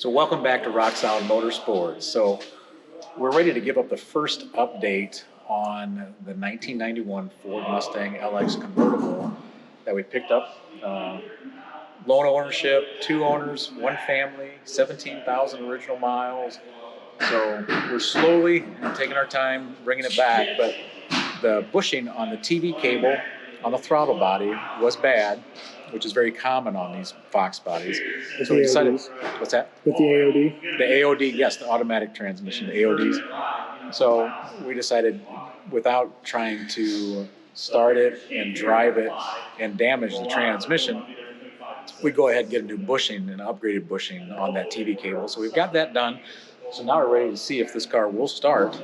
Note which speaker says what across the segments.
Speaker 1: So welcome back to Rock Solid Motorsports. So we're ready to give up the first update on the 1991 Ford Mustang LX convertible that we picked up. Loan ownership, 2 owners, 1 family, 17,000 original miles. So we're slowly taking our time bringing it back, but the bushing on the TV cable on the throttle body was bad, which is very common on these Foxbodies. So we decided, what's that?
Speaker 2: With the AOD?
Speaker 1: The AOD, yes, the automatic transmission, the AODs. So we decided, without trying to start it and drive it and damage the transmission, we'd go ahead and get a new bushing, an upgraded bushing on that TV cable. So we've got that done. So now we're ready to see if this car will start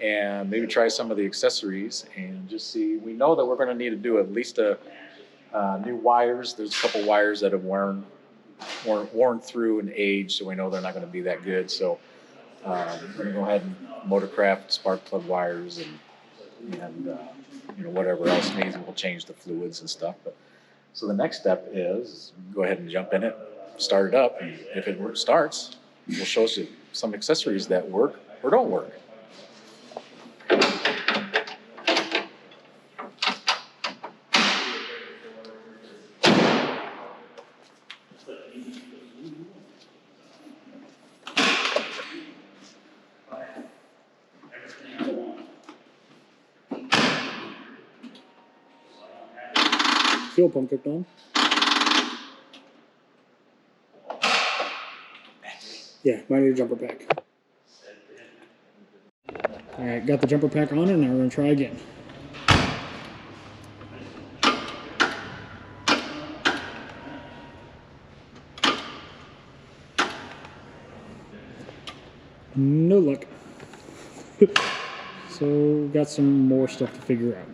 Speaker 1: and maybe try some of the accessories and just see. We know that we're going to need to do at least new wires. There's a couple wires that have worn through and aged, so we know they're not going to be that good. So we're going to go ahead and motorcraft spark plug wires and whatever else needs, and we'll change the fluids and stuff. But so the next step is go ahead and jump in it, start it up, and if it starts, we'll show you some accessories that work or don't work.
Speaker 2: Fuel pump kicked on. Yeah, might need a jumper pack. Alright, got the jumper pack on, and now we're going to try again. No luck. So, got some more stuff to figure out.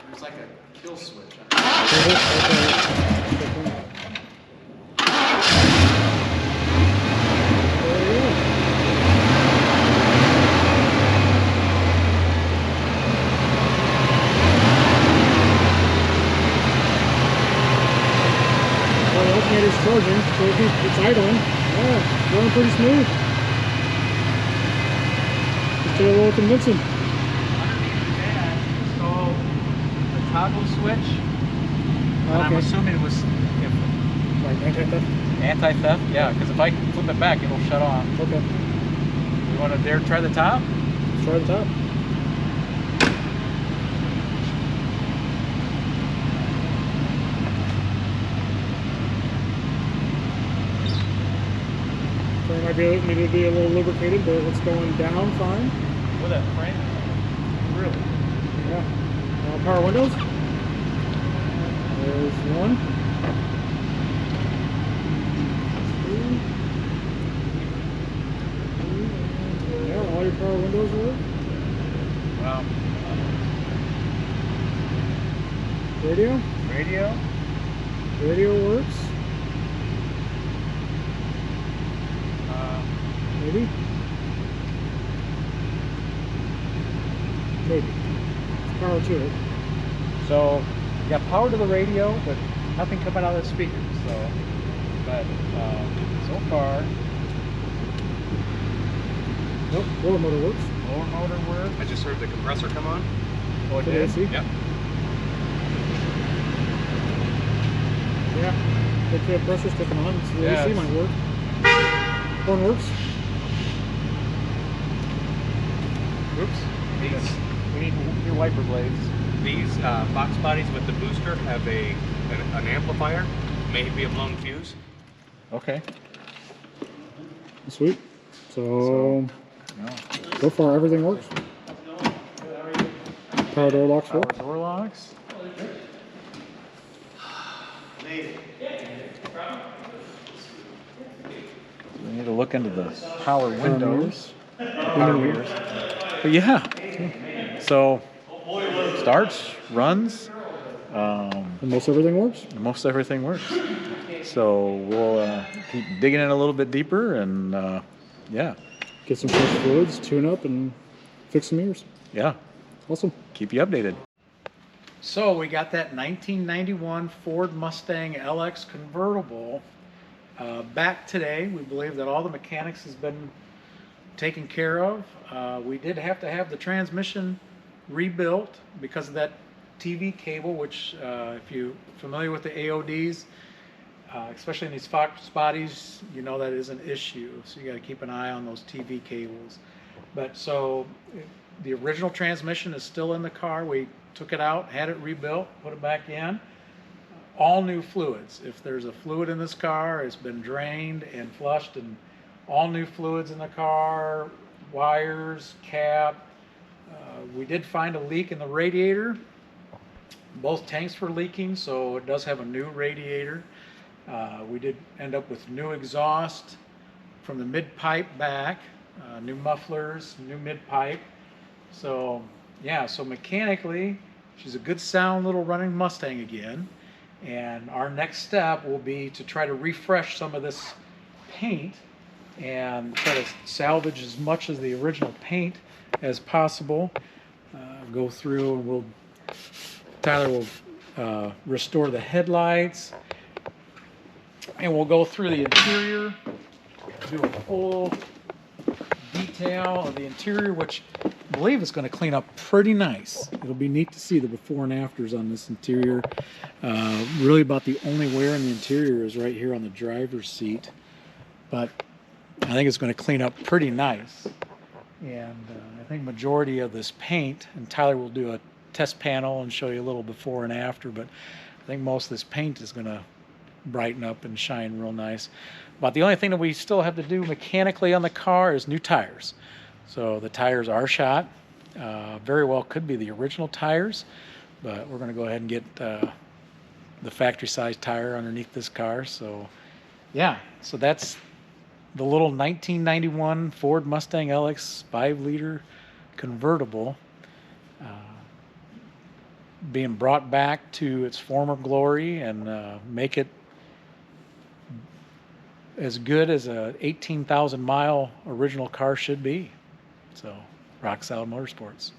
Speaker 1: There's like a kill switch.
Speaker 2: Alternator's charging, so it's idling. Yeah, going pretty smooth. Just a little convincing.
Speaker 1: Underneath that, it's called the toggle switch. And
Speaker 2: Okay.
Speaker 1: I'm assuming it was
Speaker 2: Like anti-theft?
Speaker 1: anti-theft, yeah, because if I flip it back, it'll shut off.
Speaker 2: Okay.
Speaker 1: You want to dare try the top?
Speaker 2: Let's try the top. So it might need to be a little lubricated, but it's going down fine.
Speaker 1: With that frame? Really?
Speaker 2: Yeah. Power windows. There's one. Yeah, all your power windows work.
Speaker 1: Wow.
Speaker 2: Radio.
Speaker 1: Radio?
Speaker 2: Radio works. Maybe. Maybe. Power to it.
Speaker 1: So, you got power to the radio, but nothing coming out of the speakers. So, but so far,
Speaker 2: Nope, lower motor works.
Speaker 1: lower motor works.
Speaker 3: I just heard the compressor come on.
Speaker 1: Oh, it
Speaker 2: For the
Speaker 1: did?
Speaker 2: AC?
Speaker 3: Yep.
Speaker 2: Yeah. The pressure's sticking on, so the
Speaker 1: Yeah,
Speaker 2: AC
Speaker 1: it's-
Speaker 2: might work. Horn works.
Speaker 1: Oops. We need new wiper blades.
Speaker 3: These Foxbodies with the booster have an amplifier, maybe a blown fuse.
Speaker 1: Okay.
Speaker 2: Sweet. So
Speaker 1: No.
Speaker 2: so far everything works. Power door locks
Speaker 1: Power
Speaker 2: work.
Speaker 1: door locks. need to look into the power windows,
Speaker 2: Power
Speaker 1: mirrors. But yeah, so starts, runs.
Speaker 2: And most everything works.
Speaker 1: Most everything works. So we'll keep digging in a little bit deeper, and yeah,
Speaker 2: Get some fresh fluids, tune up, and fix some mirrors.
Speaker 1: yeah,
Speaker 2: Awesome.
Speaker 1: keep you updated. So we got that 1991 Ford Mustang LX convertible back today. We believe that all the mechanics has been taken care of. We did have to have the transmission rebuilt because of that TV cable, which if you're familiar with the AODs, especially in these Foxbodies, you know that is an issue. So you got to keep an eye on those TV cables. But so the original transmission is still in the car. We took it out, had it rebuilt, put it back in. All new fluids. If there's a fluid in this car, it's been drained and flushed, and all new fluids in the car, wires, cap. We did find a leak in the radiator. Both tanks were leaking, so it does have a new radiator. We did end up with new exhaust from the mid-pipe back, new mufflers, new mid-pipe. So yeah, so mechanically, she's a good sound little running Mustang again. And our next step will be to try to refresh some of this paint and try to salvage as much of the original paint as possible. Go through and Tyler will restore the headlights, and we'll go through the interior, do a full detail of the interior, which I believe is going to clean up pretty nice. It'll be neat to see the before and afters on this interior. Really about the only wear in the interior is right here on the driver's seat, but I think it's going to clean up pretty nice. And I think majority of this paint, and Tyler will do a test panel and show you a little before and after, but I think most of this paint is going to brighten up and shine real nice. But the only thing that we still have to do mechanically on the car is new tires. So the tires are shot. Very well could be the original tires, but we're going to go ahead and get the factory size tire underneath this car. So yeah, so that's the little 1991 Ford Mustang LX 5-liter convertible being brought back to its former glory and make it as good as a 18,000 mile original car should be. So rock solid motorsports.